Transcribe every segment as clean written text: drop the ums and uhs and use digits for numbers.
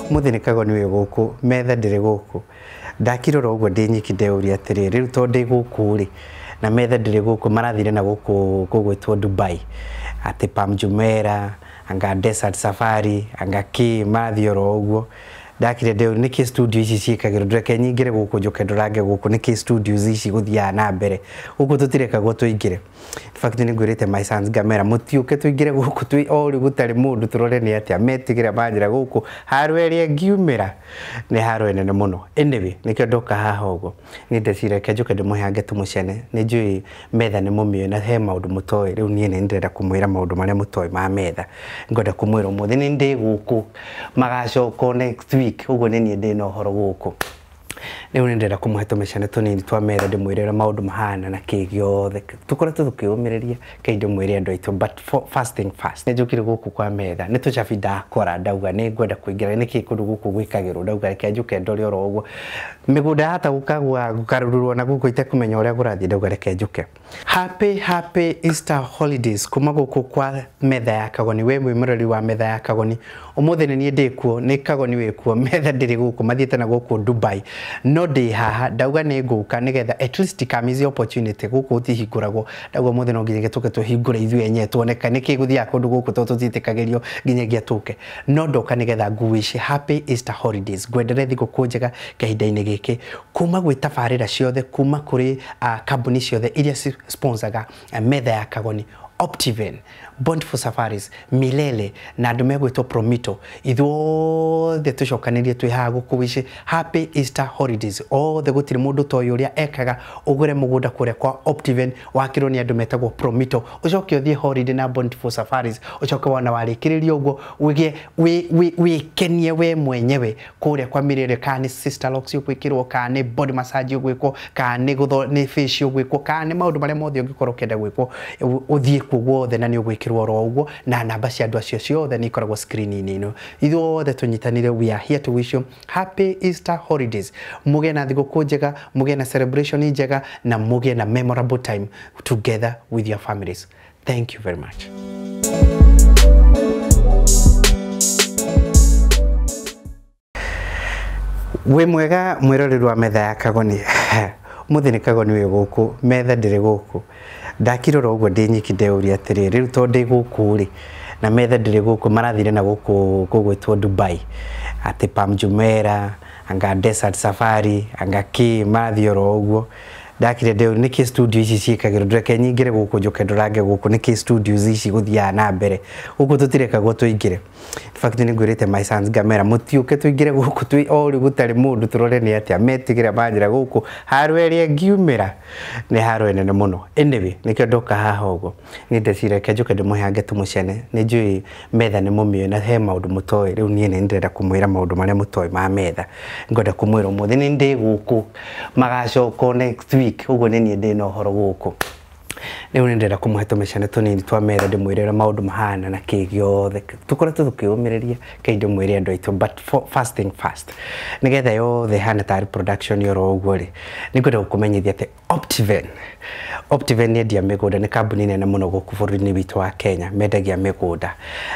umuthi ni Kagoni we guku Metha ndiri guku ndakirora uguo ndi nyiki ndeuria atiri riu to ndi guku ri na Metha ndiri guku marathire na guku kugwitwo Dubai ati Pam Jumeirah anga Desert Safari anga ki mathioro uguo ndakire ndeu niki studio ici ciikagirwo ndreke nyingire guku njuke ndurange guku niki studios ici guthia na mbere guku tutireka go tuingire in fact ni ngwirite my sons gamera mutiuke tuingire guku tu ori gutari mundu turore ni atia metigire banjira guku harwerie ngiumira ni harwene ne muno anyway nikyo ndoka haha uguo ni ndecire njuke ndimuhange tumucene ni njui Metha ni mumio na he maundu mutoi riu nie ni ndenda kumwira maundu maria mutoi ma Metha ngoda kumwira umuthi ni ndi guku magacoka next week uguo ni nie ndi no horo guku riu ni ndenda kumuhe tumecene tunini twa Metha ndimwirira maundu mahana na kigiothe tukoretwo tukiumiriria kaindo mwire andu aitu but fasting fast njukire guku kwa Metha ni tucabii ndakora ndauga ni ngwenda kuingira niki kundu guku gwikagirwo ndauga reke njuke ndori oro uguo migunda hata gukagwa gukarururwo na guku itekumenya uria gurathie ndauga reke njuke happy Easter holidays kuma guku kwa Metha ya Kagoni we mwimurori wa Metha ya Kagoni umuthi ni nie ndikuo ni Kagoni we kuo Metha ndiri guku mathiete na guku Dubai no ndi haha ndauga ni nguka nigetha at least kamizi opportunity guku utihinguragwo ndauga umuthi no nginya tuke tuhingure ithu enye tuoneka niki guthia kundu guku tutitikagirio nginyagia tuke no ndoka nigetha nguwishi happy Easter holidays gwendere thiguku njega kahinda-ini giki kuma gwi tabarira ciothe kuma kuri kambuni ciothe iria sponsaga Metha ya Kagoni Optiven, Bountiful Safaris, Milele, na andu megwitwo Promito ithuothe tucokanirie twi haha gukuwishi happy Easter holidays othe gutiri mundu toyo uria ekaga ugure mugunda kuria kwa Optiven wakirwo ni andu metagwo Promito ucoke uthie holiday na Bountiful Safaris ucoke wana warikiriria uguo wikenie we mwenyewe kuria kwa Milele kani sister locks ugwikirwo kani body massage ugwikwo kani gutho ni face ugwikwo kani maundu maria mothe ungikorwo kenda gwikwo uthie kuguothe na ni ugwikirwo ro uguo na namba cia andu acio ciothe ni ikoragwo screen-ini ino ithuothe tunyitanire we are here to wish you happy Easter holidays muge na thiguku njega muge na celebration njega na muge na memorable time together with your families. Thank you very much. We mwega mwiroreri wa Metha ya Kagoni umuthi ni Kagoni we guku Metha ndiri guku ndakirora uguo ndi nyiki ndeuria atiri riu to ndi guku ri na Metha ndiri guku marathire na guku kugwitwo Dubai ati Pam Jumeirah anga Desert Safari anga ki mathioro uguo ndakire ndeu niki studio ici ciikagirwo ndreke nyingire guku njuke ndurange guku niki studios ici guthia na mbere guku tutireka go tuingire in fact ni ngwirite my sons gamera mutiuke tuingire guku tu ori gutari mundu turore ni atia metigire banjira guku harwerie ngiumira ni harwene ne muno anyway nikyo ndoka haha uguo ni ndecire njuke ndimuhange tumucene ni njui Metha ni mumio na he maundu mutoi riu nie ni ndenda kumwira maundu maria mutoi ma Metha ngoda kumwira umuthi ni ndi guku magacoka next week uguo ni nie ndi no horo guku riu ni ndenda kumuhe tumecene tunini twa Metha ndimwirira maundu mahana na kigiothe tukoretwo tukiumiriria kaindo mwire andu aitu but fasting fast nigetha yothe hana tari production yoro uguo ri ningwenda gukumenyithia ati Optiven ni endia migunda ni kambuni nene muno guku bururi-ini witu wa Kenya mendagia migunda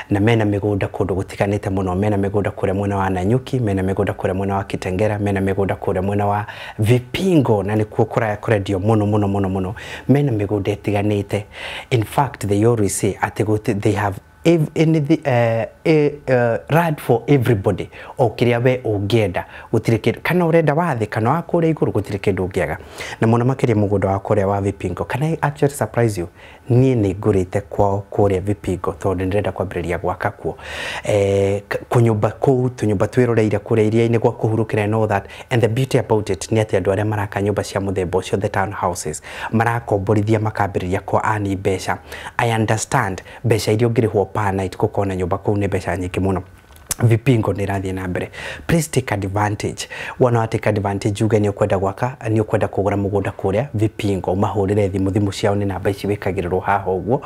na mena migunda kundu gutikanite muno mena migunda kuria mwena wa Nanyuki mena migunda kuria mwena wa Kitengera mena migunda kuria mwena wa Vipingo na nikuo kurendio muno mena migunda itiganite in fact they always say ati they have rad for everybody okiria we ungienda gutire kana urenda wathi kana wakure iguru gutire kindu ungiaga na muno makiria mugunda wa kuria wa Vipingo kana I actually surprise you nie ni ngurite kwa kuria Vipingo tondu ndirenda kwambiriria gwaka kuo kunyumba kuu tunyumba twiroreire kuria iria-ini gwa kuhurukira and all that and the beauty about it ni ati andu aria maraka nyumba cia muthemba ucio the town houses marakomborithia makambiriria kwa ani besha I understand besha irio ngirihwo per night gukona nyumba kuu ni besha nyingi muno Vipingo ni rathie na mbere please take advantage wana take advantage uge ni ukwenda gwaka ni ukwenda kugura mugunda kuria Vipingo mahurire thimu ciao ni namba ici wikagirirwo haha uguo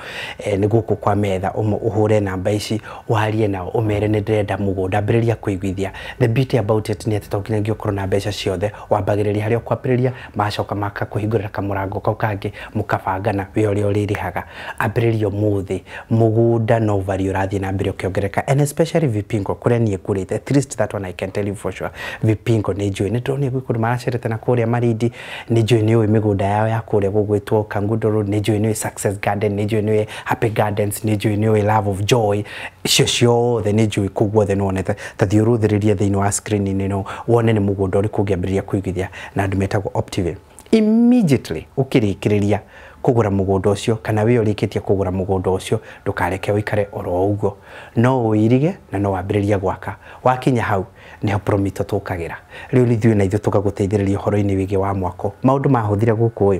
ni guku kwa Metha uhure namba ici warie nao umere ni ndenda mugunda ambiriria kuiguithia the beauty about it ni ati tokine ngiokoro na mbeca ciothe wambagiriria haria kwambiriria macoka maka kuhingurira kamurango kau kangi mukabangana we uri uririhaga ambiriria muthi mugunda no value rathie na mbere ukiongereka and especially Vipingo kuria nie kurite at least that one I can tell you for sure vipingo ni njui ni ndoni gwikundu maracerete na kuria marindi ni njui ni uyu migunda yao ya kuria gugwitwo Kangudoro ni njui ni Success Garden ni njui ni Happy Gardens ni njui ni Love of Joy cio the ni njui kugwo the nonete ta thiuruthiriria thiini wa screen ni no wone ni mugunda uri kugiambiria kuigithia na andu metagwo Optive immediately ukirikiriria kugura mugunda ucio kana we urikitie kugura mugunda ucio ndukareke wikare oro uguo no uirige na no wambiriria gwaka wakinya hau neho promito tukagira riu ni thiu na ithu tukaguteithiriria horo-ini wigi wa mwako maundu mahuthire guku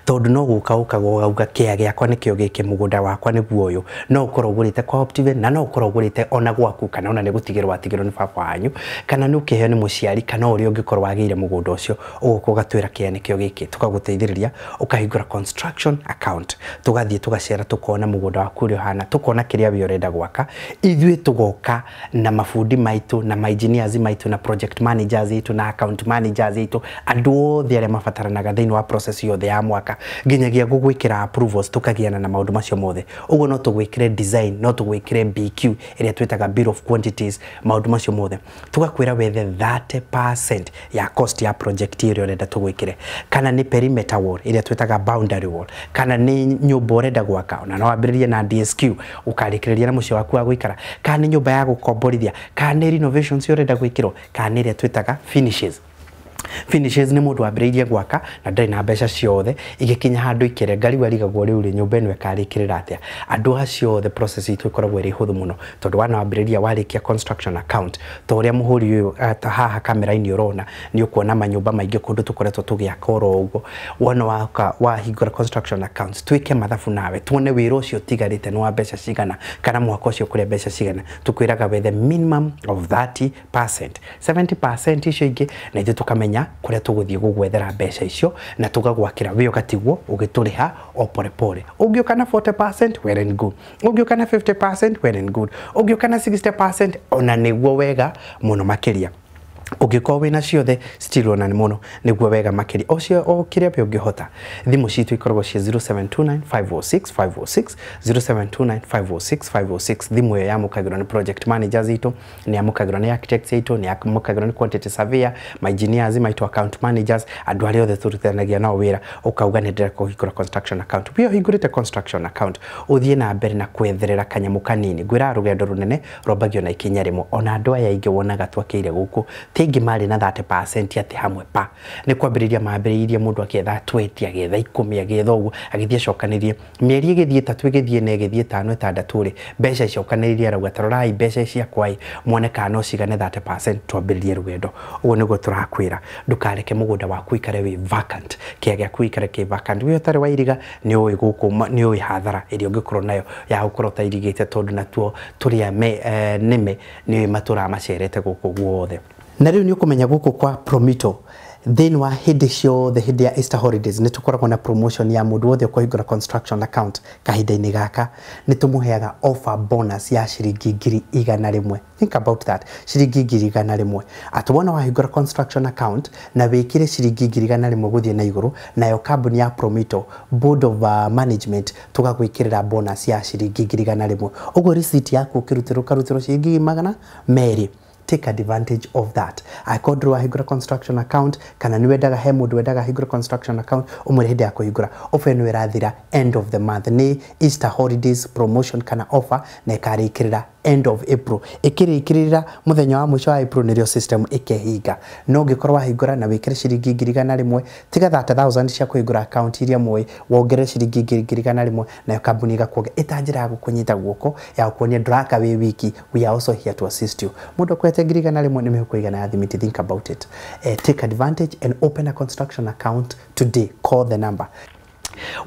tondu no guka ukagauga kia giakwa nikio gike mugunda wakwa niguo uyu no ukorwo ugurite kwa Optive na no ukorwo ugurite ona gwaku kana ona ni gutigirwo atigirwo ni baba wanyu kana ni ukiheo ni muciari kana uri ungikorwo wagire mugunda ucio uguko gatwira kia nikio gike tukaguteithiriria ukahingura construction account tugathie tugacera tukona mugunda waku uri hana tukona kiria we urenda gwaka ithui tugoka na mafundi maitu na ma engineers maitu na project managers itu na account managers itu andu othe aria mabataranaga thiini wa process yothe ya mwaka nginyagia gugwikira approvals tukagiana na maundu macio mothe uguo no tugwikire design no tugwikire BQ iria twetaga bill of quantities maundu macio mothe tugakwira wethe 30% ya cost ya project iria urenda tugwikire kana ni perimeter wall iria twetaga boundary wall kana ni nyumba urenda gwaka na no wambiririe na DSQ ukarikiriria na mucio waku wa gwikara kana ni nyumba ya gukomborithia kana ni renovations urenda gwikirwo kana ni iria twetaga finishes ni mundu wambiriirie gwaka na ndari na mbeca ciothe igikinya handu ikire ngari warigagwo riu ri nyumba eno ekarikirira atia andu acio the process itu ikoragwo iri huthu muno tondu wana wambiriria warikia construction account to uria muhuri uyu haha kamera-ini urona ni ukuona manyumba maingi kundu tukoretwo tugiaka oro uguo wana wahingura construction account twike mathabu nawe tuone wira ucio tigarite ni wa mbeca cigana kana mwaka ucio kuria mbeca cigana tukwiraga wethe minimum of 30% 70% icio ingi na ithu tukamenya kuria tuguthie gugwethera mbeca icio na tugagwakira we ugatigwo ugituriha o pore pore ungioka na 40% well and good ungioka na 50% well and good ungioka na 60% ona niguo wega muno makiria ungiko wina ciothe still ona ni muno niguo wega makiri ocio o kiria pe ungihota thimu citu ikoragwo cia 0729506506 0729506506 thimu ya mukagirwa ni project managers itu ni amukagirwa ni architects itu ni amukagirwa ni quantity surveyor my engineers my account managers andu aria othe turutanagia nao wira ukauga ni ndira kuhingura construction account pia hingurite construction account uthie na mbere na kwetherera kanyamu kanini gwira rugendo runene robagio na ikinya rimo ona andu aya ingi wonaga twakeire guku tingi mari na 30% ati hamwe pa ni kwambiriria mambiriria mundu akietha 20 agetha 10 agetha ugu agithie cokanirie mieri igithie 3 igithie na igithie 5 6 ri mbeca icokanirie arauga tarorai mbeca cia kwai muone kana no cigane 30% twambiririe rugendo ugu niguo turakwira ndukareke mugunda waku ikare wi vacant kiagia kuikare ki vacant wi utari wairiga ni ui guku ni ui hathara irio ngikorwo nayo ya gukorwo tairigite tondu natuo turia nime ni matura macerete guku guothe na riu ni ukumenya guku kwa Promito then wa hindi ciothe hindi ya Easter holidays ni tukoragwo na promotion ya mundu wothe kuhingura construction account kahinda-ini gaka ni tumuheaga offer bonus ya ciringi 100,000 think about that ciringi 100,000 atubona wahingura construction account na wikire ciringi 100,000 guthie na iguru nayo company ya Promito board of management tugagwikirira bonus ya ciringi 100,000 ugo receipt yaku kirutirwo ciringi 200 take advantage of that. I called Higura construction account kana ni wendaga he mundu wendaga Higura construction account umure hindi ya kuhigura offer ni wirathira end of the month ni Easter holidays promotion kana offer na ikarikirira end of April ikirikirira muthenya wa mwisho wa April nirio system ikehinga no ngikorwa higura na wikire ciringi 100,000 tiga 30,000 cia kuhigura account iria mwe wongere ciringi 100,000 na kambuni igakuoge itanjira ya gukunyita guoko ya kuonia draka we wiki we are also here to assist you mundu kwete 100,000 ni mekuigana ya thimiti think about it take advantage and open a construction account today call the number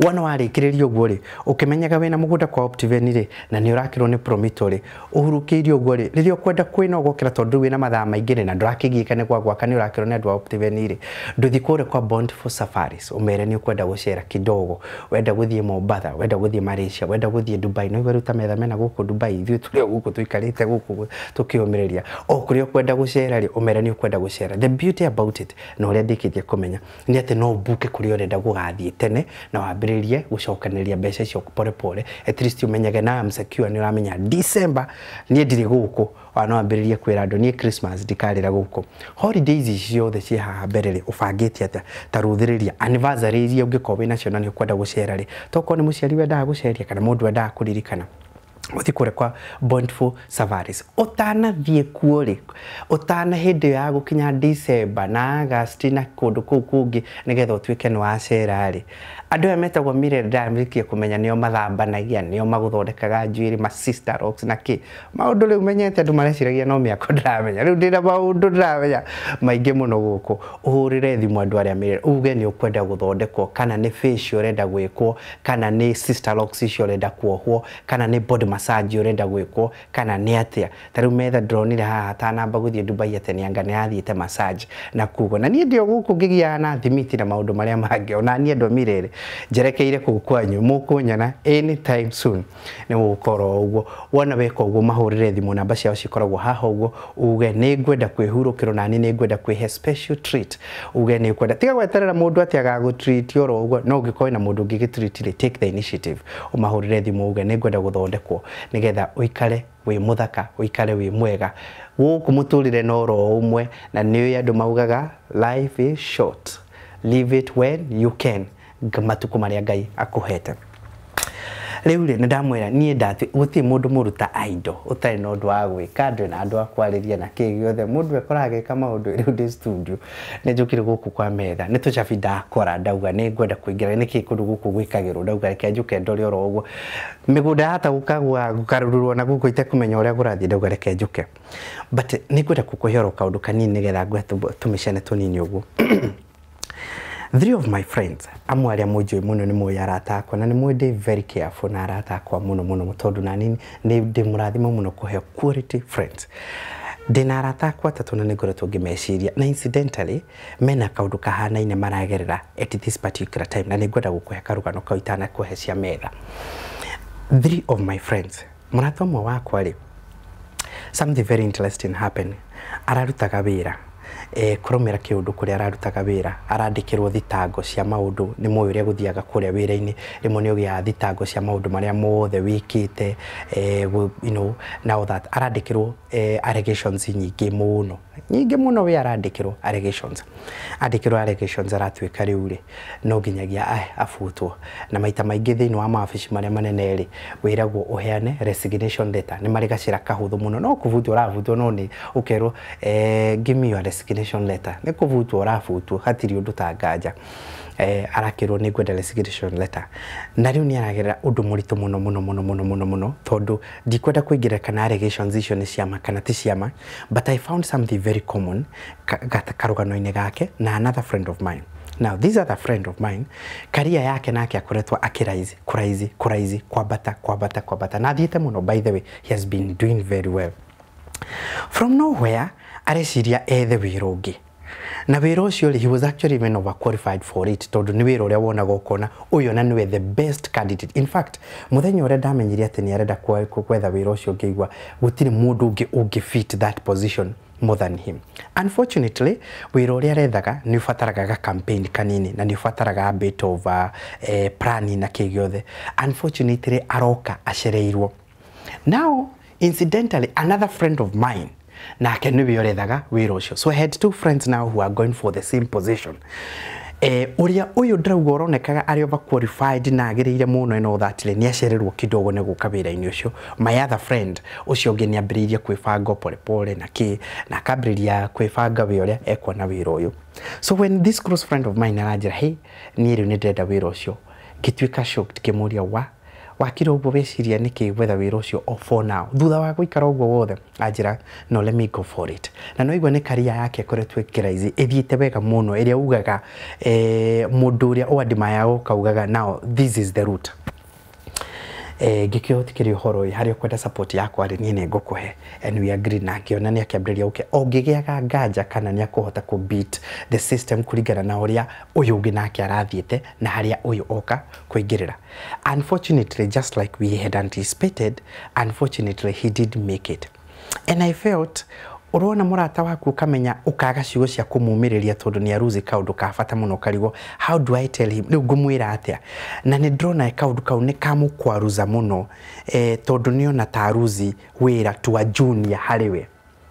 wana warikiririo guo ri ukimenyaga wina mugunda kwa Optive ni ri na ni urakirwo ni Promito ri uhurukirio guo ri ririo kwenda kwina ugokira tondu wina mathaa maingi na ndurakigiika ni kwa gwaka ni urakirwo ni andu a Optive ni ri nduthi kure kwa Bond for Safaris umere ni ukwenda gucera kidogo wenda guthie Mombasa wenda guthie Malaysia wenda guthie Dubai no ibaruta metha mena guku Dubai ithu turi guku tuikarite guku tukiumireria o kuri ukwenda gucera ri umere ni ukwenda gucera the beauty about it no ria ndikithie kumenya ni ati no buke kuri urenda gugathie tene na na wambĩrĩrie gũcokanĩria mbeca icio pole pole, at least umenyage na am secure, nĩ ũramenya December niĩ ndirĩ gũkũ, no wambĩrĩrie kwĩra andũ niĩ Christmas ndikarĩra gũkũ. Holidays ici ciothe ciĩ haha mbere rĩ ũbangĩte atĩa? Ta rũthĩrĩria anniversary iria ũngĩkorwo wĩna cio na nĩ ũkwenda gũcera rĩ, tokorwo nĩ mũciari wendaga gũceria kana mũndũ wendaga kũririkana uthi kure kwa Bountiful Safaris utanathiĩ kuo rĩ, utana hĩndĩ ya gũkinya December na August na kũndũ kũu kũngĩ nĩgetha ũtuĩke nĩ wacera rĩ, andũ aya metagwo mirenda mĩkie kũmenya nĩo mathambanagia, nĩo magũthondekaga njuĩrĩ, ma sister rocks na kĩ maũndũ rĩu menyete andũ mareciragia no mĩako ndĩramenya, rĩu ndĩna maũndũ ndĩramenya maingĩ mũno gũkũ. Ũhũrĩre thimũ andũ arĩa mirenda uge nĩ ũkwenda gũthondekwo, kana nĩ facial ũrenda gwĩkwo, kana nĩ sister rocks icio ũrenda kuohwo, kana nĩ body massage ũrenda gwĩkwo, kana nĩ atĩa. Ta rĩu Metha ndronire haha tanamba gũthiĩ Dubai atĩ nĩ anga nĩ athiĩte massage na kugo, na niĩ ndio gũkũ ngĩgia na thimiti na maũndũ marĩa mangĩ, ona niĩ andũ mirere njerekeire kũu kwanyu mũkũnyana anytime soon nĩ gũkorwo ũguo. Wona weka ũguo mahũrĩre thimũ, namba ciao cikoragwo haha ũguo, uge nĩ ngwenda kwĩhurũkĩrwo na nĩ ngwenda kwĩhe special treat, uge nĩ ngwenda tiga gweterera mũndũ atĩ agagũtreat oro ũguo, no ũngĩkorwo na mũndũ ũngĩgĩtreat rĩ, take the initiative ũmahũrĩre thimũ uge nĩ ngwenda gũthondekwo nĩgetha ũikare wĩ muthaka, ũikare wĩ mwega gũkũ mũtũrĩre no ro ũmwe, na nĩ andũ maugaga life is short, live it when you can, matuko marĩa Ngai akũhete. Rĩu rĩ ndamwĩra niĩ ndati gũtirĩ mũndũ mũruta aido ũtarĩ na ũndũ wa gwĩka, ndĩ na andũ a kwarĩria na kĩ gĩothe, mũndũ ekoraga agĩka maũndũ rĩu ndĩ studio nĩ njũkire gũkũ kwa Metha, nĩ tucabii ndakora ndauga nĩ ngwenda kũingĩra nĩkĩ kũndũ gũkũ gwĩkagĩrwo, ndauga reke njũke ndore oro ũguo mĩgũnda hata gũkarũrũrwo na gũkũ itekũmenya ũrĩa gũrathiĩ, ndauga reke njũke, but nĩ ngwenda gũkũhera kaũndũ kanini nĩgetha ngwe tũmĩcene tũnini ũguo. 3 of my friends amwe arĩa mũnjũĩ mũno nĩ mũĩ arata akwa na nĩ mũĩ ndĩ very careful na arata akwa mũno mũno tondũ na nini nĩ ndĩ mũrathimo mũno kũhe quality friends. Ndĩna arata akwa atatũ na nĩ ngoretwo ngĩmeciria, na incidentally mena kaũndũ kahanaine maragerera at this particular time, na nĩ ngwenda gũkũhe karũgano kau itanakũhe cia Metha. 3 of my friends, mũrata ũmwe wakwa rĩ, something very interesting happened. Ararutaga wĩra kurumira kiundu kuria ararutaga wira, arandikirwo thitango cia maundu, ni moyo uria guthiaga kuria wira-ini, rimwe ni ugia thitango cia maundu maria mothe wikite, you know, now that arandikirwo allegations nyingi muno we arandikirwo allegations, aratuika riu ri no nginyagia afutwo, na maita maingi thiini wa mawabici maria manene ri wiragwo uheane resignation letter, ni mari gacira kahuthu muno, no kuvutwo uravutwo no ni ukerwo give me your resignation letter, ni kuvutwo urafutwo hatiri undu tanganja. Arakirwo ni ngwenda resignation letter, na riu ni aragerera undu muritu muno tondu ndikwenda kuingira kana allegations icio ni ciama kana ti ciama, but I found something very common karugano-ini gake na another friend of mine. Now this other friend of mine, career yake nake akoretwo kuraizi kwambata na thiete muno. By the way, he has been doing very well. From nowhere areciria ethe wĩra ũngĩ, na wĩra ũcio he was actually even overqualified for it, tondu ni wĩra ũrĩa wonaga ukona uyu na niwe the best candidate. In fact muthenya ũrĩa ndamenyire atĩ ni arenda kwetha wĩra ũcio ngĩigua gũtirĩ mũndũ ũngĩ ũngĩfit that position more than him. Unfortunately wĩra ũrĩa arethaga ni ũbataraga campaign kanini na ni ũbataraga a bit of planning na kĩgiothe. Unfortunately aroka acereirwo. Now incidentally another friend of mine nake niwe ũrethaga wĩra ũcio, so I had 2 friends now who are going for the same position. Uria uyu ndrauga uronekaga ari overqualified na agiriire muno eno thatire ni acererwo kidogo ne guka wira-ini ucio. My other friend ucio ngi ni ambiririe kwibanga pole na akambiriria kwibanga we uria ekona wira uyu. So when this close friend of mine aranjira hey ni riu ni ndenda wira ucio, gituika shocked kimuria wakira uguo weciria niki wetha wira ucio for now, thutha wa guikara uguo wothe anjira no let me go for it. Na no igwa ni career yake koretwe kiraizi ethiite wega muno iria ugaga mundu uria oadimaya ukaugaga now this is the route. Gikiotikiri uhoro hari kwenda support yako ari ni ngukuhe, and we agree na kiona ni akiambiriria uke ongigiaga nganja kana ni akuhota ku beat the system kuringana na uria uyu ungi nake arathiete na haria uyu oka kuingirira. Unfortunately, just like we had anticipated, unfortunately he did make it, and I felt urona murata waku ukamenya ukaga ciugo cia kumumiriria tondu ni aruzi kaundu ka bata muno karigo how do I tell him riu ngumwira atia na ni drona kaundu kau ni kamukwaruza muno tondu ni ona taruzi wira to a junior hariwe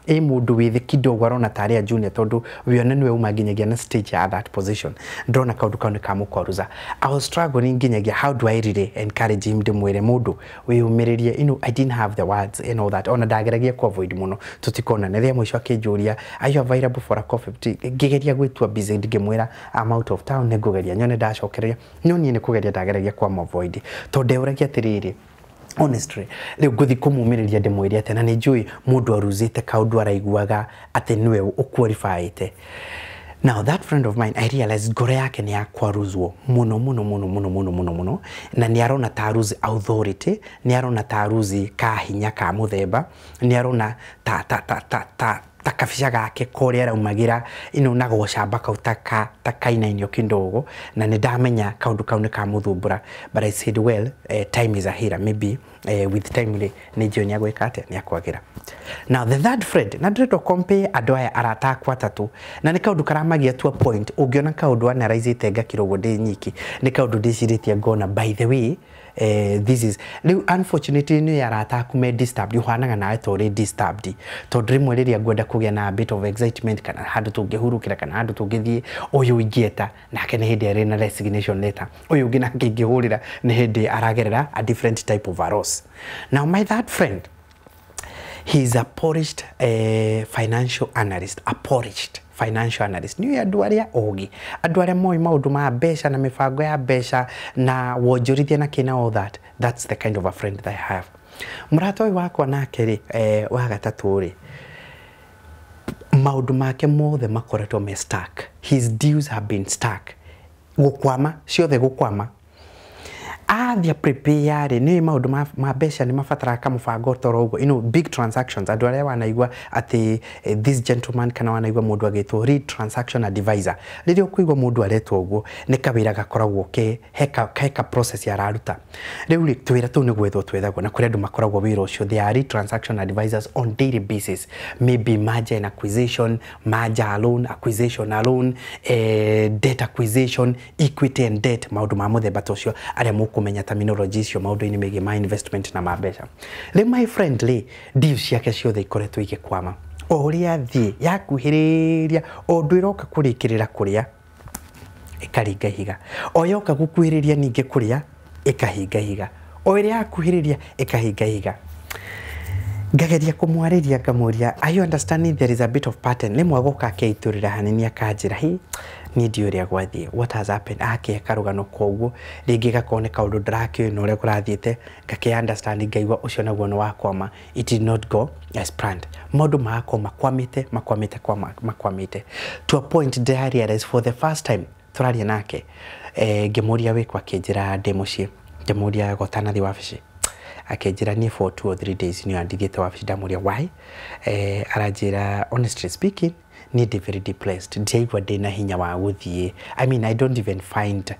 mundu withi kidogo arona tari a junior tondu wione niwe umaginyagia na stage at that position drona kaundu kau ni kamukwaruza I was struggling nginyagia how do I really encourage him ndimwire mundu wiyumiririe I didn't have the words and all that ona ndageragia ku avoid muno tutikona neria mwisho akinjuria are you available for a coffee ngigeria gwitua busy ngimwira I'm out of town negugeria nyone ndacokereria nyoni ni kugeria ndageragia ku avoid tondu uragia atiriri honestly leo guthi kumumiriria ndimwire ate na ni njui mundu aruzite kaundu araiguaga ate niwe uqualified. Now that friend of mine I realized gore yake ni akwaruzwo muno na ni arona taruzi authority ni arona taruzi ka hinya ka muthemba ni arona takafisha gake kore araumagira nagocamba kau takainainio kindogo na ni ndamenya kaundu kau ni kamuthumbura but I said well time is a healer maybe with time ni joni agwika ate ni akwagira. Now the third friend na ndiro compare andu aya arata akwa tatu na ni kaundu karamagia to a point ungiona kaundu anaraizite ngakirogo ndi nyiki ni kaundu ndiciritie ngona by the way this is unfortunately ni arata kume disturbed yuhanaga na atori disturbed to dream riria ngwenda kugia na a bit of excitement kana handu tungihurukira kana handu tungithie uyu ingieta nake ni hindi arena resignation letter uyu ungi nake ingihurira ni hindi aragerera a different type of arose. Now my third friend, he's a polished financial analyst, ni andu aria ogi andu aria moi maundu ma besha na mifango ya besha na wonjorithia na kina all that. That's the kind of a friend that I have. Murata uyu wakwa nake ri wa gatatu ri maundu make mothe makoretwo me stuck. His deals have been stuck. Gukwama ciothe gukwama athia prepare ni maundu ma besha ni mafatara kamufango toro ugo big transactions andu aria wanaigua ati this gentleman kana wanaigua mundu agitwo read transaction advisor ririo kuigua mundu aretwo ugo ni kawira gakoragwo ke heka process ya raruta riu ri twira tu ni gwethwo twethagwo na kuri andu makoragwo wira ucio they are read transaction advisors on daily basis maybe merger and acquisition, merger alone, acquisition alone, debt acquisition, equity and debt maundu ma muthemba tocio aria kumenya terminology cio maundu ini mege ma investment na mabesha le my friendly deals yake ciothe ikoretwo igikwama oria thie yakuhiriria ondu iroka kurikirira kuria ikaringa higa oyoka gukuhiriria ninge kuria ikahinga higa oria yakuhiriria ikahinga higa ngageria kumwariria ngamuria are you understanding there is a bit of pattern le mwagoka keiturira hanini akanjira hi ni ndiuria gwathie what has happened ake karugano koguo ringi gakone kaundu ndrakio no ria kurathiete ngake understand ngaigwa ucio naguo no wakoma it did not go as planned modu makoma makwamite to a point that I realized for the first time turaria nake ngemuria wikwa kinjira democie ngemuria gotana thi wabici akenjira ni for 2 or 3 days ni andigite wabici ndamuria why aranjira honestly speaking need very depressed ndaigwa ndina hinya wa guthie I mean I don't even find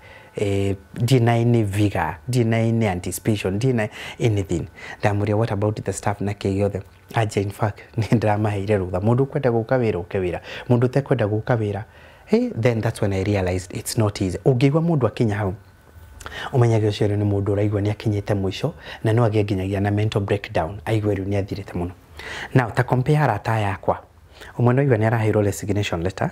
deny vigor deny anticipation deny anything ndamuria what about the staff na kiyothe aje in fact ni ndamaheire rutha mundu kwenda guka wira ukewira mundu te kwenda guka wira then that's when I realized it's not easy ugigwa mundu akinya hau umenyage ucio ni mundu uraigwa ni akinyite mwisho na no agenginyagia na mental breakdown aigweru ni athirite muno. Now ta compare rata yakwa umwe no igwa ni araheirwo resignation letter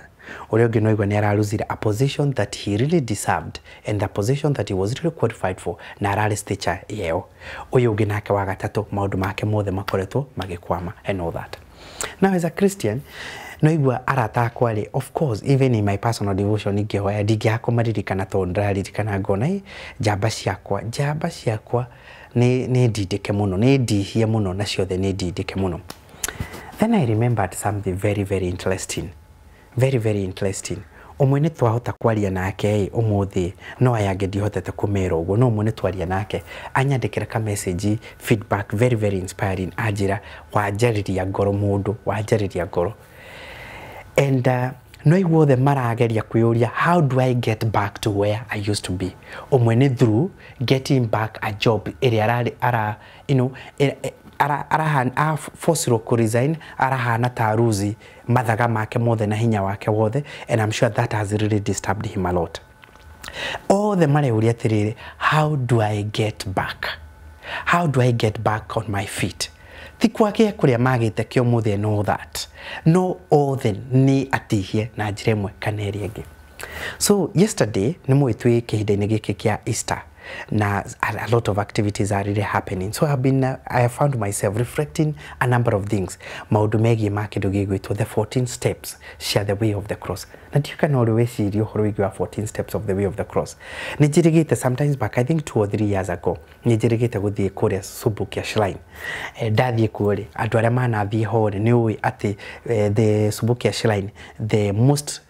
uria ungi no igwa ni araruzira a position that he really deserved and the position that he was really qualified for na arari stature yeo uyu ungi nake wa gatatu maundu make mothe makoretwo magikwama and all that. Now as a Christian no igwa arata kwali of course even in my personal devotion igihoya ndigiakomaririkana tondraririkana ngona jamba ciakwa ni ndindike muno ni ndihie muno na ciothe ni ndindike muno. Then I remembered something very very interesting umwe ni twahota kwaria nake umuthi no ayange ndihotete kumera ugo no umwe ni twaria nake anyandikira ka message feedback very inspiring ajira wajariria ngoro mundu wajariria ngoro and no igwo the marageria kuyuria how do I get back to where I used to be umwe ni through getting back a job area ara forced to resign, arahana taruzi mathaga make mothe na hinya wake wothe, and I'm sure that has really disturbed him a lot. All the money uri atiriri, how do I get back? How do I get back on my feet? Tikwake kuria magite kio muthe and all that. No othe ni atihie na njiremwe kaneri ege. So yesterday nimwe twi kihinde giki kia Easter. Now, a lot of activities are really happening. So I have found myself reflecting a number of things. Maudumegi makidogi to the 14 steps, share the way of the cross. And you can always see you 14 steps of the way of the cross. Nijirigite sometimes back, I think 2 or 3 years ago, nijirigite with the Korea subuki shrine. Daddy kuri, adwaramana the hole, new at the subuki shrine, the most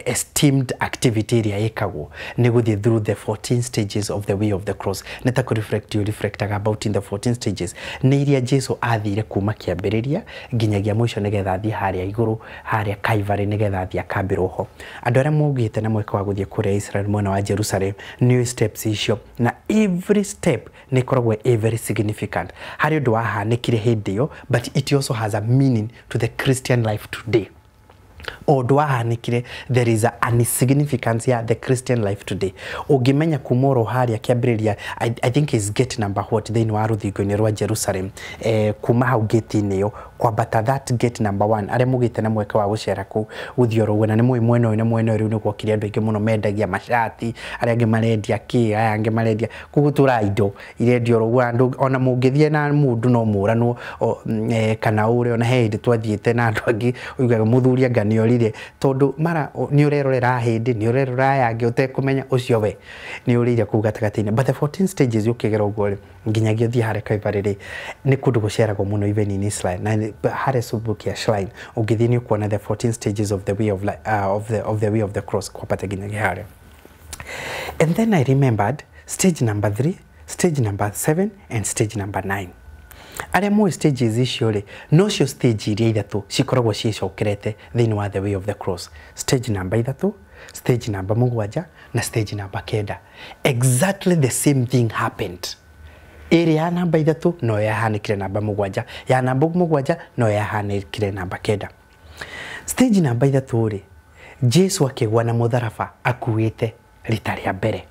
esteemed activity ya ekago. Negudi through the 14 stages of the way of the cross. Neta ku reflect about in the 14 stages. Niria Jesu athire kuma kiambiriria nginyagia mwisho nigetha athie haria iguru haria Calvary nigetha athie akambirwo ho. Andu aria mugite na mweke wa guthie kure Israel mwena wa Jerusalem new steps icio na every step ni koragwo very significant. Hari undu wahanikire hindi yo, but it also has a meaning to the Christian life today. There is a significance here the Christian life today. Ogimenya kumoro haria kiambiriria I think is gate number what they know ruthingo-ini rwa Jerusalem kuma hau gate niyo kwa bata that gate number 1 are mugite na mweke wa gucera ku guthiorwo na ni mwena uyu ni gwokire andu aingi muno mendagia mashati aria angi marendia ki aya angi marendia kugutura indo irendio ro andu ona mungithie na mundu no muranwo kana ure ona hindi twathiite na andu angi ugaga muthuria ngani orire tondu mara ni urerorera hindi ni urerora yangi utekumenya ucio we ni urire ku gatagati-ini. But the 14 stages ukigera ugo nginyagia thie hare Calvary ni kundu guceragwo muno even in Israel na hare subuki ya shrine ugithie ni kuona the 14 stages of the way of the way of the cross kwa pata nginyagia hare. And then I remembered stage number 3, stage number 7 and stage number 9. Aria mo stages icio ri no cio stage iria ithatu cikoragwo cicokerete thiini wa the way of the cross. Stage number 3, stage number 7 na stage number 9. Exactly the same thing happened. Area ya namba 3 no yahanikire namba 7, ya namba 7 no yahanikire namba 9. Stage number 3 ri Jesu akigwa na mutharaba akuite rita ria mbere.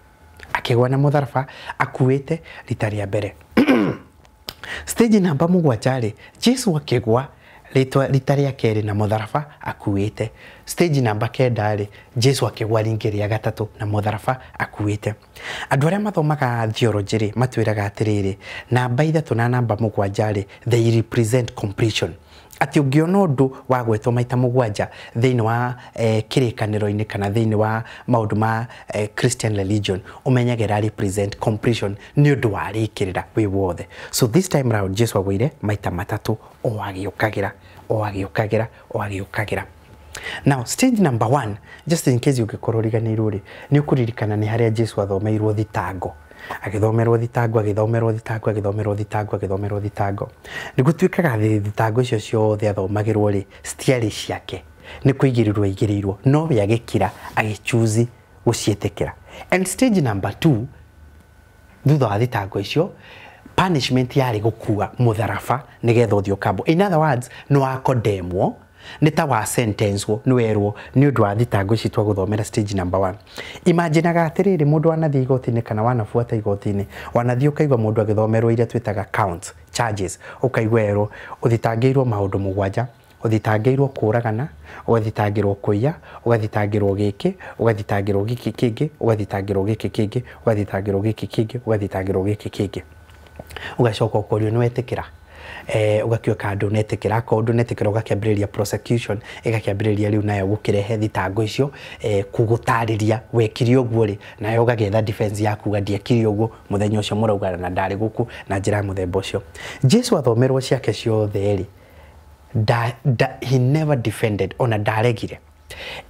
Akigwa na mutharaba akuite rita ria mbere. Stage number 7 ri Jesu akigwa rita ria keri na mutharaba akuite. Stage number 9 ri Jesu akigwa ringi ria gatatu na mutharaba akuite. Andu aria mathomaga theology ri matwiraga atiriri namba 3 na namba 7 ri they represent completion. Ati ungiona undu wa gwetwo maita 7 thiini wa kirikaniro-ini kana thiini wa maundu ma Christian religion umenyagera represent completion ni undu wa rikirira wi wothe. So this time round Jesu agwire maita 3 o agiukagira. Now stage number 1, just in case ugikorwo riganirwo ri ni ukuririkana ni haria Jesu athomeirwo thitango. Agithomerwo thitango nigutuikaga thitango icio ciothe athomagirwo ri stiari ciake ni kuigirirwo no we agikira agichuzi gucietekera. And stage number 2 thutha wa thitango icio punishment yari gukua mutharaba nigetha uthio kambo. In other words no akodemwo nita wa sentence wo nwerwo ni undu wa thitango ici twaguthomera stage number 1. Imagine atiriri mundu wanathie igoti-ini kana wanafuata igoti-ini wanathie ukaigwa mundu agithomerwo iria twitaga counts charges ukaigwerwo uthitangirwo maundu 7 uthitangirwo kuragana ugathitangirwo kuiya ugathitangirwo giki ugathitangirwo giki kingi ugathitangirwo giki kingi ugathitangirwo giki kingi ugathitangirwo giki kingi ugacoka ukorio ni wetikira ugakioka andu netikira ko andu netikira ugakiambiriria prosecution igakiambiriria riu nayo gukirehe thitango icio kugutariria wekiri uguo ri nayo ugagetha defense yaku gadiekiri uguo muthenya ucio muraugana na ndari guku na njira muthemba ucio. Jesu athomerwo ciake ciothe ri he never defended ona ndaregire.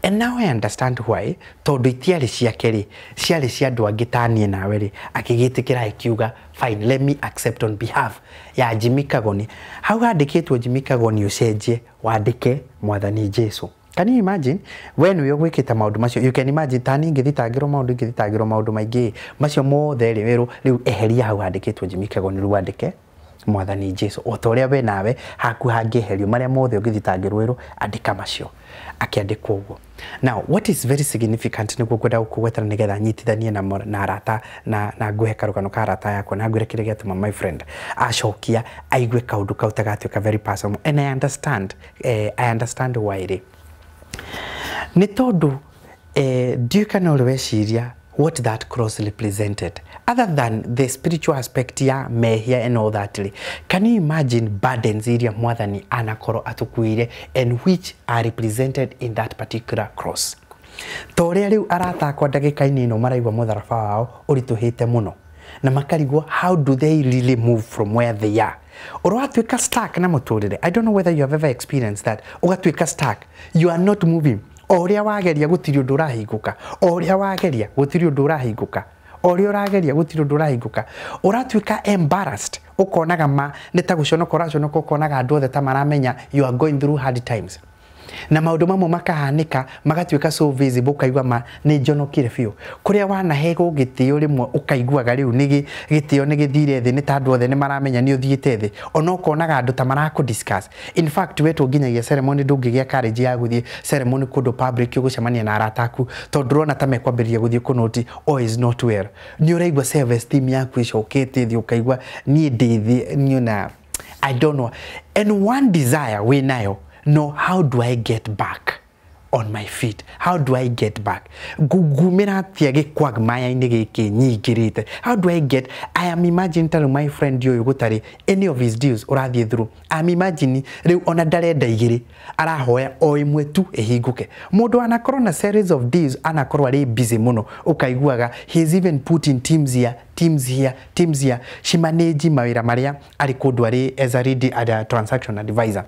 And now I understand why tondu itiari ciake ri ciari cia andu angi tanie nawe ri akigitikira akiuga fine let me accept on behalf ya Kagoni. Hau andikitwo Kagoni ucenjie wandike mwathani Jesu Can you imagine when we gwikita maundu macio? You can imagine tani ngithitangirwo maundu maingi macio mothe riu eheria hau handikitwo Jimmy Kagoni riu andike Mwathani Jesu otoria we nawe haku hangeherio maria mothe ngithitangirwo andika macio akiandikwo uguo. Now what is very significant ni gwenda gukugwetana nigetha nyitithanie na arata na nguhe karugano ka arata yakwa na ngwire kire giatuma my friend acokia aigue kaundu kau tagatuika very personal, and I understand why. Ni tondu ndiũ kana urweciria what that cross represented other than the spiritual aspect ya mehia and all that. Can you imagine burdens iria Mwathani anakorwo atukuire and which are represented in that particular cross? Toria riu arata kwa ndagika-ini ino maraigwa mutharaba wao urituhite muno na makarigwo how do they really move from where they are. Urwatuika stuck na muturire. I don't know whether you have ever experienced that. Ugatuika stuck, you are not moving. Oria wageria gutiri undu urahinguka, oria wageria gutiri undu urahinguka, oria urageria gutiri undu urahinguka. Uratuika embarrassed, ukonaga ma nitaguconokora ukonaga andu othe ta maramenya you are going through hard times. Na maundu mamwe makahanika magatuika so visible kaigwa ma ni njonokire biu kuria wanahego gitio rimwe ukaiguaga riu ni gitio ni githire thi ni tandu othe ni maramenya ni uthiite thi ona ukonaga andu ta marako discuss. In fact wetu nginyagia ceremony ndungigia courage ya guthie ceremony kundu public ugucemania na arata aku tondu rona ta mekwambiriria guthie kunoti all is not well. Ni uraigwa self esteem yaku icokete thi ukaigwa ni ndithi ni na I don't know, and one desire we nayo. No, how do I get back on my feet? How do I get back? Gugumira tiage kwagmaya inegeke nyigirite. How do I get? I am imagining telling my friend yo gutari any of his deals urathie through. I'm imagining riu ona darenda igiri arahoya o imwe tu ehinguke. Mundu anakorwo na series of deals anakorwo ari busy muno ukaiguaga he's even putting teams here. She manage mawira maria ari kundu ari as a transaction advisor.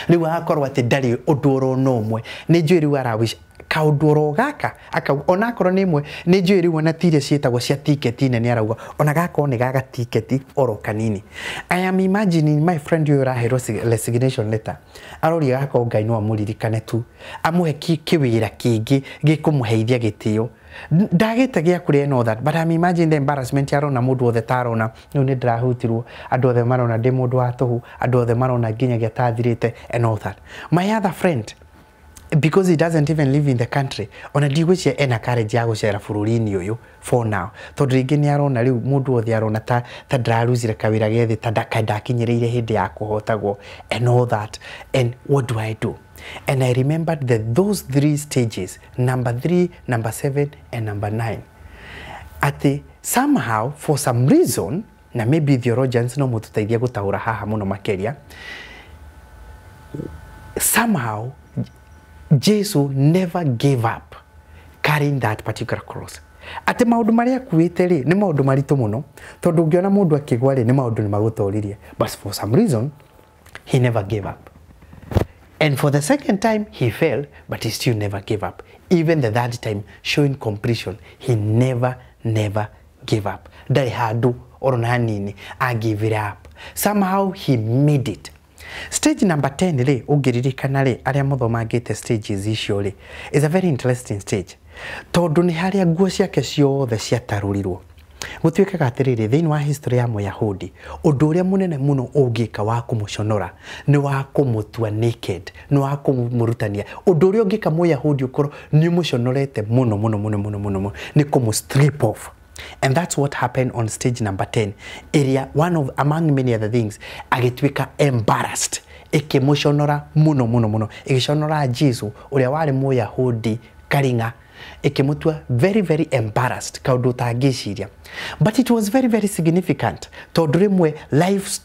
Riu akorwo ati ndari uduro nomwe ni njui riu arawish kaunduro gaka aka ona korwo ni imwe ni njui riu ona tire cietagwo cia ticket nene arauga ona gaka oni gaga ticket oro kanini. I am imagining my friend you rahero resignation letter arori gaka Ngai no amuririkane tu amuhe kiwira kingi gikumuheithia gitio ndagite gia kuria no that, but I'm imagining the embarrassment yarona mundu othe tarona no ni ndirahutirwo andu othe marona ndi mundu wa tuhu andu othe marona nginya gia tathirite and all that. My other friend, because he doesn't even live in the country, ona ndigwicia ena courage ya gucera bururi-ini uyu for now tondu ringi ni arona riu mundu othe arona ta ndararuzire kawira gethi ta ndakinyireire hindi ya kuhotagwo and all that. And what do I do? And I remembered that those three stages, number 3, number 7, and number 9, somehow, for some reason, na maybe theologians no mututaithia gutaura haha muno makeria, somehow, Jesus never gave up carrying that particular cross. Ate maundu maria kuite ri ni maundu maritu muno tondu ngiona mundu akigwa ri ni maundu ni magutoririe, but for some reason he never gave up. And for the second time, he failed, but he still never gave up. Even the third time, showing completion, he never gave up. Dari hadu oronanini, I give it up. Somehow he made it. Stage number 10 le ugiririkana le aria muthomangite stages icio le is a very interesting stage. Tondu ni haria nguo ciake ciothe ciatarurirwo. Gutwikaga atiriri thiini wa history ya Muyahudi undu uria munene muno ungika wa kumuconora ni wa kumutua naked, ni wa kumurutania. Undu uria ungika Muyahudi ukoro ni muconorete muno ni kumu strip off. And that's what happened on stage number 10. Area one of among many other things agitwika embarrassed ikimuconora muno igiconora Jesu uria wari Muyahudi karinga ikimutua very embarrassed kaundu tangiciria. But it was very significant tondu rimwe life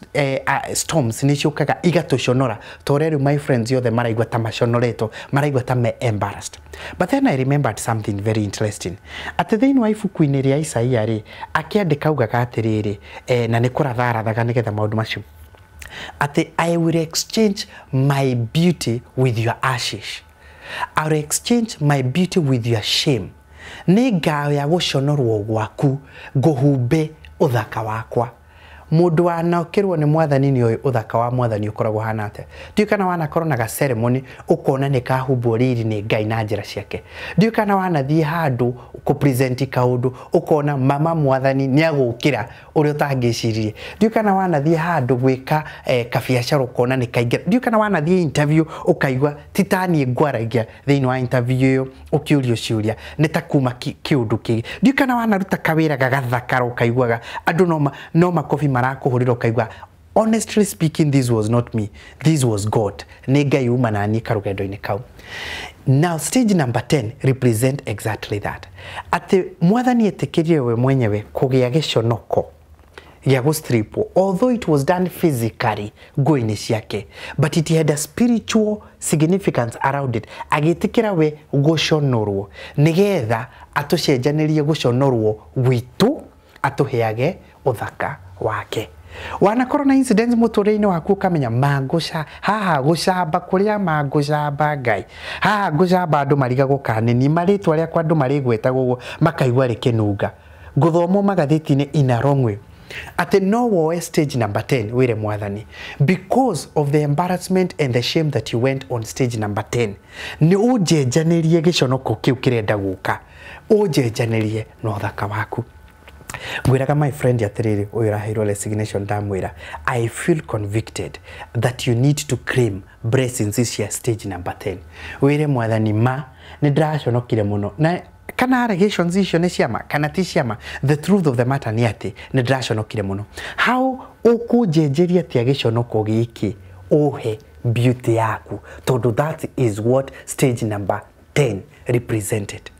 storms ni ciukaga igatuconora toreru my friends yothe maraigwa ta maconoreto maraigwa ta me embarrassed. But then I remembered something very interesting. Ati thiini wa ibuku-ini ria Isaia ri akiandika ugaga atiriri na ni kuratharathaga nigetha maundu macio ati I will exchange my beauty with your ashes. I will exchange my beauty with your shame. Ni ngao ya guconorwo gwaku nguhumbe uthaka wakwa. mundu anaukirwo ni mwathani ni oy uthaka wa mwathani ukoragwo hanate ndiu kana wanakorwo na ga ceremony ukona ni kahumbo riri ni Ngai na njira ciake ndiu kana wanathie handu ku present kaundu ukona mama mwathani ni agukira uri utangiciririe ndiu kana wanathie handu gwika kabiacara ukona ni kaingira ndiu kana wanathie interview ukaigwa titani ngwaragia thiini wa interview yo ukiurio ciuria ni ta kuma kiundu ki ndiu kana wanaruta kawira gagathakara ukaigwaga andu no makofi marakuhurira ukaigwa honestly speaking this was not me, this was God. Ni Ngai uma na ni karugendo-ini kau. Now stage number 10 represent exactly that. Ati mwathani etikirie we mwenyewe kugia giconoko ya gustripwo, although it was done physically nguo-ini ciake, but it had a spiritual significance around it. Agitikira we guconorwo nigetha atucenjanirie guconorwo gwitu atuheage uthaka wake. Wanakorwo na incidents muturire-ini waku ukamenya mangusha haha gucamba kuria mangucamba Ngai haha gucamba andu mariga gukanini maritwa ria kwa andu marigweta gugu makaigwa rikinunga guthomo magatheti-ini in a wrong way. At no woe stage number 10 wire mwathani because of the embarrassment and the shame that you went on stage number 10 ni ujenjanirie giconoko kiu kirenda guka ujenjanirie no thaka waku. Mwiraga my friend yatiriri uyirahirwo resignation damwira I feel convicted that you need to claim blessings this year stage number 10 wire mwathani ma ni ndiraconokire muno na kana allegations icio ni ciama kana ti ciama the truth of the matter ni ati ni ndiraconokire muno how ukujenjeria tia giconoko giki uhe beauty yaku tondu that is what stage number 10 represented.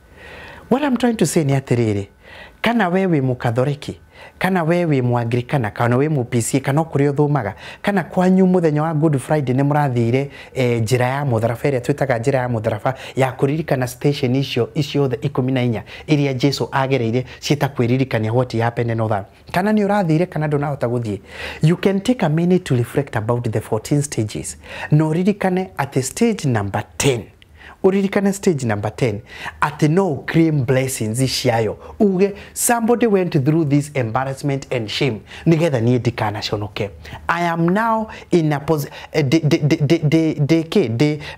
What I'm trying to say ni atiriri kana wewe mukathoreki kana wewe muanglikana kana wewe mupc kana kuri uthumaga kana kwanyu muthenya wa Good Friday ni murathire njira ya mutharaba iria twitaga njira ya mutharaba ya kuririkana station icio the 14 iria Jesu agereire ciita kwiririkania what happened on that kana ni urathire kana ndunahota guthie you can take a minute to reflect about the 14 stages no ririkane at stage number 10 uririkane stage number 10 at no claim blessings ciayo uge somebody went through this embarrassment and shame nigetha nie ndikana conoke I am now in a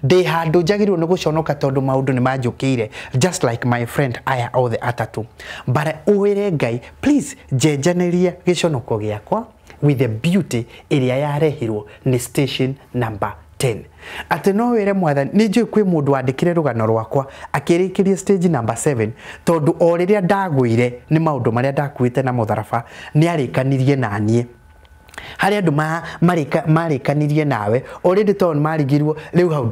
de handu njagirwo ni guconoka tondu maundu ni manjukire just like my friend aya all the atatu but uwire Ngai please jenjaniria giconoko giakwa with the beauty iria yarehirwo ni station number 10. Ati no wire mwathani ni njui kwi mundu wandikire rugano rwakwa akirikirie stage number 7 tondu o riria ndagwire ni maundu maria ndakuite na mutharaba ni arikanirie na nie hari andu marikanirie nawe already ton marigirwo riu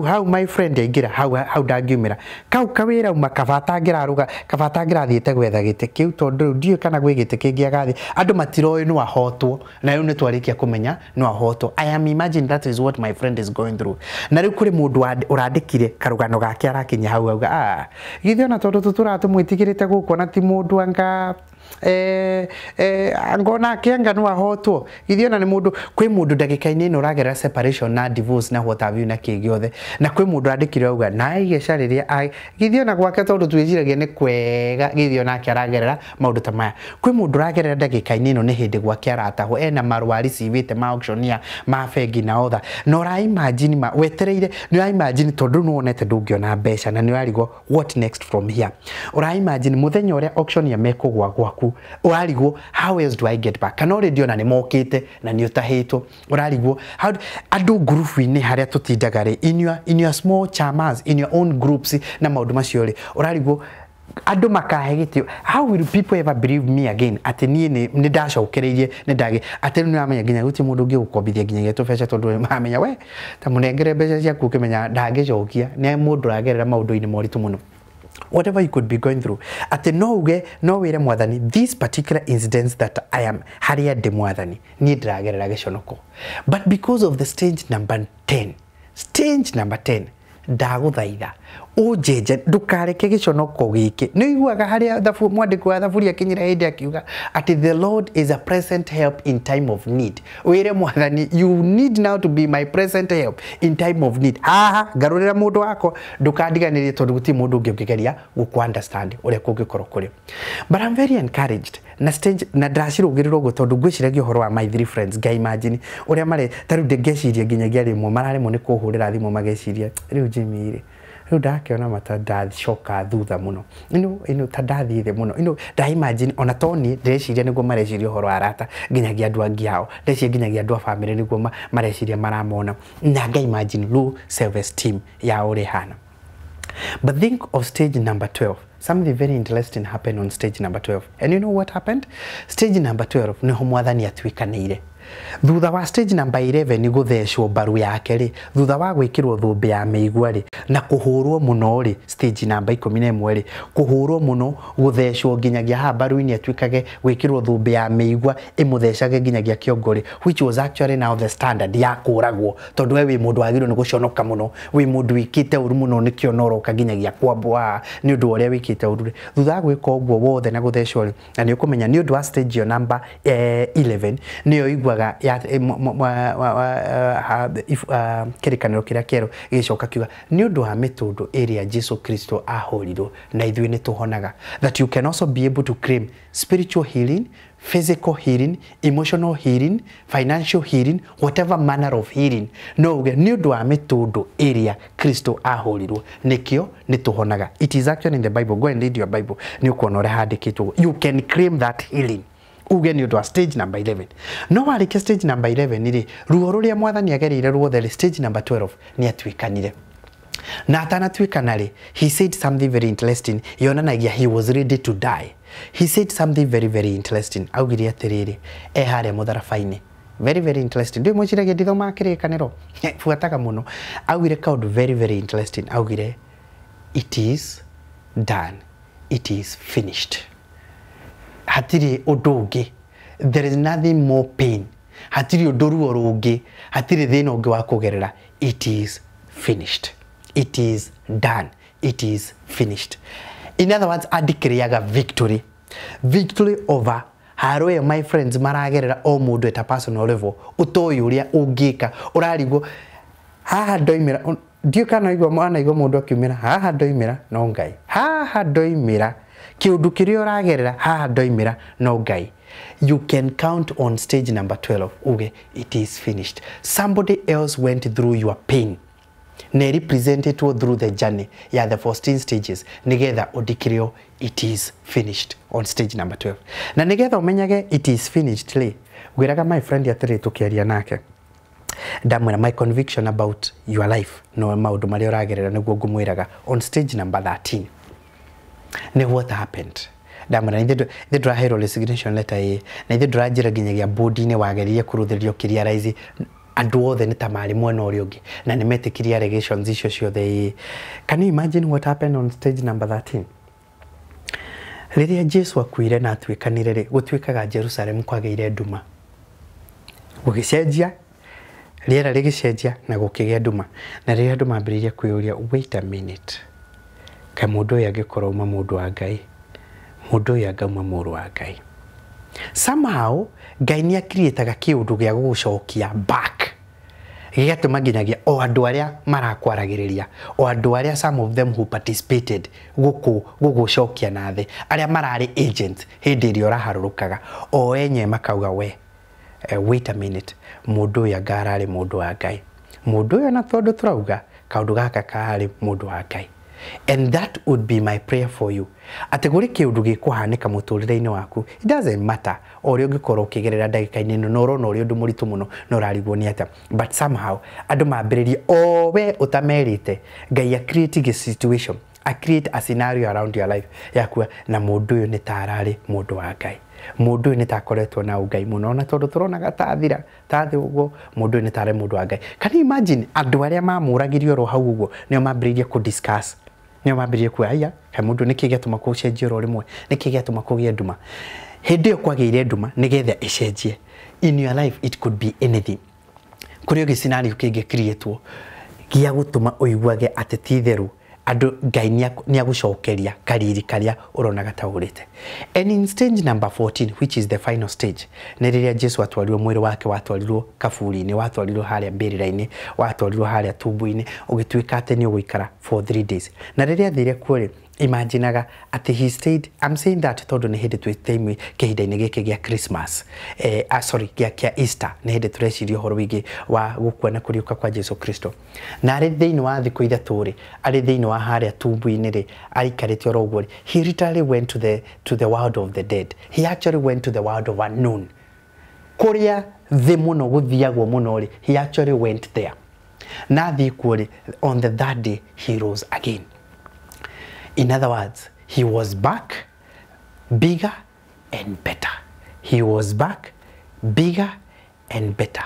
how my friend aingira how dangiumira kau kawira makabatangira ruga kabatangira thiete gwetha gite kiu tondu ndio kana gwi gite kingi agathi andu matiroe no ahotwo na riu ni twarikia kumenya no ahotwo I am imagine that is what my friend is going through na riu kuri mundu urandikire karugano gake arakinya hau auga githio na tondu tutura tumwitigirite gukona ti mundu anga angona kianga no ahotwo githiona ni mundu kwi mundu ndagika-ini ino uragerera separation na divorce na what have you na kigiothe na kwi mundu andikire auga na igecariria githiona gwake tondu twiciragia ni kwega githiona akiragerera maundu ta maya kwi mundu uragerera ndagika-ini ino ni hindi gwake arataho ena marwari civite ma auctionia ma fegi na otha no ra imagine wetereire ni ra imagine tondu no onete ndungiona mbeca na ni urarigwo what next from here ura imagine muthenya uria auctionia mekugwa gwaku urarigwo how else do I get back kana already ona ni mokite na ni utahitwo urarigwo how andu group ni haria tutindaga ri in your small chamas in your own groups na maundu macio ri urarigwo andu makahegitio how will people ever believe me again ati ni ndacokereirie ni ndage ati ni amenya ginya guti mundu ngi gukombithia ginya geto fecha tondu amenya we ta munengere mbeca cia kukimenya ndangicokia ni mundu ragerera maundu-ini moritu muno whatever you could be going through at no wire mwathani these particular incidents that I am haria de mwathani ni ndiragerera giconoko but because of the stage number 10 ndaguthaitha ujeje ndukareke giconoko giki ni iguaga haria mwandiko wa thaburi akinyira hindi akiuga ati the Lord is a present help in time of need. Wire mwathani, you need now to be my present help in time of need. Garurira mundu wako ndukandiganirie tondu guti mundu ungi ungigeria guku understand uria kungikoro kuri. But I'm very encouraged na stage na ndacirugiriro go tondu ngwiciragia horo wa my three friends guy imagine uria mare taru ndegeciria nginyagia rimwe mararemo ni kuhurira thimu mageciria riu Jimmy ri riu ndakiona mata ndacoka thutha muno ino tandathire muno da imagine ona toni ndeciria niguo mareciria horo arata nginyagia andu angiao ndeciria nginyagia andu a family niguo mareciria maramona na ngai imagine low self esteem ya uri hana. But think of stage number 12. Something very interesting happened on stage number 12. And you know what happened? Stage number 12 niho mwathani atwikanire. Thutha wa stage number 11 ni guthecwo baru yake ri, thutha wa gwikirwo thumbe ya meigua ri na kuhurwo muno ri, stage number 11 ri, kuhurwo muno guthecwo nginyagia ha baru-ini atwikage gwikirwo thumbe ya meigua imuthecage nginyagia kiongo ri, which was actually now the standard ya kuragwo tondu we wi mundu agirwo ni guconoka muno, wi mundu wikite uru muno ni kionoroka nginyagia kwambwa ni undu uria wikite uru ri. Thutha wa gwika uguo wothe na guthecwo ri, na ni ukumenya ni undu wa stage number 11 niyo igwa ya kirikaniro kiria kero gicoka kiuga ni undu wa mitundu area Jesu Kristo ahorirwo na ithui ni tuhonaga, that you can also be able to claim spiritual healing, physical healing, emotional healing, financial healing, whatever manner of healing. No, ni undu wa mitundu area Kristo ahorirwo nikio ni tuhonaga. It is actually in the Bible. Go and read your Bible. Ni ukuona ria handikitwo. You can claim that healing. Uge ni undu wa stage number 11. No warike stage number 11 ri ruo ruria mwathani agereire ruothe stage number 12 ni atwikanire. Na atanatwikana ri, he said something very interesting. Yonanagia he was ready to die. He said something very very interesting. Augire atiriri hare mutharabaini. Very very interesting. Ndio mwiciragia ndithoma kirikaniro. Fuataga muno. Augire kaundu very very interesting. Augire it is done. It is finished. Hatiri odungi. There is nothing more pain. Hatiri odoru orungi. Hatiri thina ungi wa kugerera. It is finished. It is done. It is finished. In other words, adikiriaga victory. Victory over haroe my friends maragerera o mundu eta personal level. Utoyu uria ungika. Urarigwo haha ndoimira. Ndio kana igwa mwana igwa mundu akiumira. Haha ndoimira no ngai. Haha ndoimira. Kiundu kiria uragerera haha ndoimira no ngai. You can count on stage number 12. Uge, it is finished. Somebody else went through your pain. Ne represented through the journey. Yeah, the 14 stages. Nigetha odikirio, it is finished on stage number 12. Na nigetha umenyage it is finished le. Gwiraga my friend yatire tukiaria nake. Damwena my conviction about your life. No maundu maria uragerera niguo ngumwiraga on stage number 13. Ne what happened? Damwena the drahero resignation letter ye. Na the drajira ginyagia body ne wageria kuruthirio kiria raizi. Andu othe ni tamari mwena uri ungi na nimetikiria allegations icio ciothe. Can you imagine what happened on stage number 13? Riria Jesu akuire na atwikanire ri gutwikaga Jerusalem kwageire nduma, gugicenjia riera rigicenjia na gukigia nduma, na riria andu mambiriria kwiyuria wait a minute, ka mundu uyu agikorwo uma mundu wa Ngai, mundu uyu angauma muru wa Ngai. Somehow Ngai ni akirietaga kiundu gia gugucokia back gigatuma nginyagia o andu aria marakwaragiria, o andu aria some of them who participated gugucokia na thi, aria marari agents hindi ria uraharurukaga o enye makauga we wait a minute, mundu uyu ngarari mundu wa Ngai, mundu uyu na tondu turauga kaundu gaka kari mundu wa Ngai. And that would be my prayer for you. Ateguri kiundu gikuhanika muturire-ini waku, it doesn't matter ori ungikorwo ukigerera ndagika-ini no urona uri undu muritu muno no urarigwo ni ata, but somehow andu mambiririe o we utamerite Ngai a create a situation, a create a scenario around your life yaku na mundu uyu ni tarari mundu wa Ngai, mundu uyu ni takoretwo na Ngai muno na tondu turonaga tathira tathi uguo mundu uyu ni tare mundu wa Ngai. Can you imagine andu aria mamuragirio ro hau uguo nio mambiririe ku discuss, nio mambiririe ku aya he mundu nikigetuma ku cenjio ro rimwe, nikigetuma kugie nduma hindi okwageire nduma nigetha icenjie. In your life it could be anything. Kurio gi scenario kinge createwo gia gutuma uiguage ati titheru andu Ngai ni agucokeria kariri karia urona gataurite. And in stage number 14, which is the final stage, ni riria Jesu atwarirwo mwiri wake watwarirwo kaburi-ini, watwarirwo haria mbirira-ini, watwarirwo haria tumbu-ini, ugituika ati ni uguikara for 3 days. Na riria athire kuo imaginaga ati he stayed. I'm saying that tondu ni hindi twi time kihinda-ini giki gia Christmas, sorry, gia Easter, ni hindi tureciria uhoro wigi wa gukua na kuriuka kwa Jesu Kristo. Na ari thiini wa thiku ithatu ri, ari thiini wa haria tumbu-ini ri, arikarite oro uguo ri, he literally went to the world of the dead. He actually went to the world of unknown. Kuria thi muno guthiagwo muno ri, he actually went there. Na thi kuo ri, on the third day he rose again. In other words, he was back, bigger and better. He was back, bigger and better.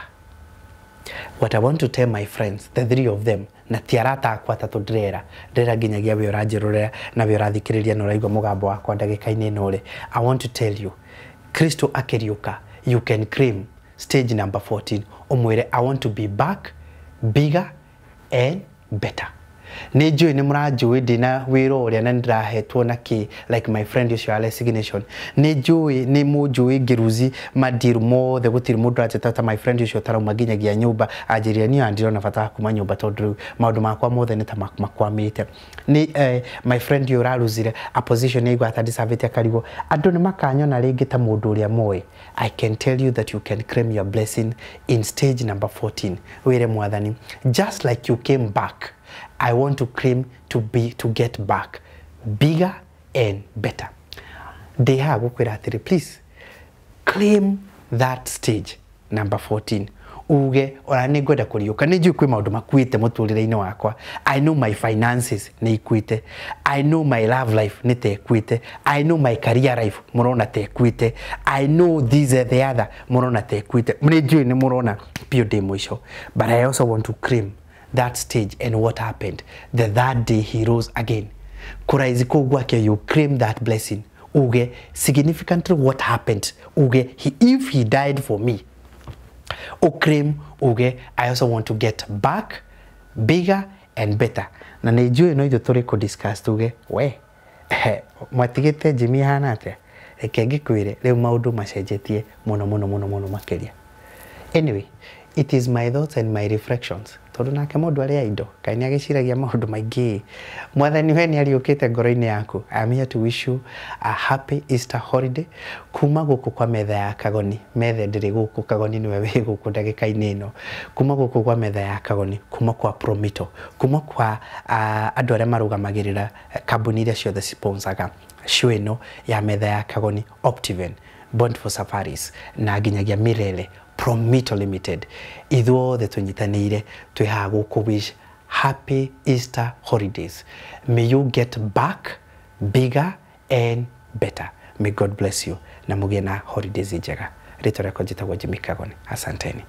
What I want to tell my friends, the 3 of them, na tiarata akwa tatu ndrera nginyagia we uranjirorera na we urathikiriria na uraigwa mugambo wakwa ndagika-ini ino ri, I want to tell you, Kristo akiriuka, you can claim stage number 14. Umwire, I want to be back, bigger and better. Ni njui ni muranjui ndina wira uria na ndirahetwo na ki, like my friend ucio resignation. Ni njui ni munjui ngiruzi madiru mothe gutiri mundu ajetata my friend ucio tarauma nginyagia nyumba anjiria ni andirona bata kuma nyumba tondu maundu makwa mothe ni ta makwamite. Ni my friend ucio raruzire a position igwa ata disavete akarigo andu ni makanyona ringi ta mundu uria moe. I can tell you that you can claim your blessing in stage number 14. Wire mwathani, just like you came back, I want to claim to get back bigger and better. They have please claim that stage number 14. Uge ora ni ngoda kuriuka ni njui kwi maundu makuite muturire-ini wakwa. I know my finances ni ikuite, I know my love life ni te ikuite, I know my career life murona te ikuite, I know these are the other murona te ikuite. Ni njui ni murona pio de mwisho. But I also want to claim that stage and what happened. The third day he rose again. Kuraizi kugwake, you claim that blessing. Uge significantly what happened. Uge if he died for me. Claim uge I also want to get back, bigger and better. Na nejue no ituturi ko discuss tuge we mwatigite Jimmy hanate ekenge kwire leo maundu macenjetie muno makeria. Anyway, it is my thoughts and my reflections. Tondu nake mundu ari aindo kaini agiciragia maundu maingi. Mwathani we ni ariukite ngoro-ini yaku. I am here to wish you a happy Easter holiday. Kuma guku kwa metha ya Kagoni, metha ndiri guku, Kagoni niwe wi guku ndagika-ini ino. Kuma guku kwa metha ya Kagoni, kuma kwa Promito, kuma kwa andu aria marugamagirira kambuni iria ciothe sponsaga show ino ya metha ya Kagoni, Optiven, Bond for Safaris na nginyagia Mirele Promito Limited. Ithuothe tunyitanire twiha guku wish happy Easter holidays. May you get back bigger and better. May God bless you na mugie na holidays njega. Rito rako njitagwo Jimmy Kagoni. Asanteni.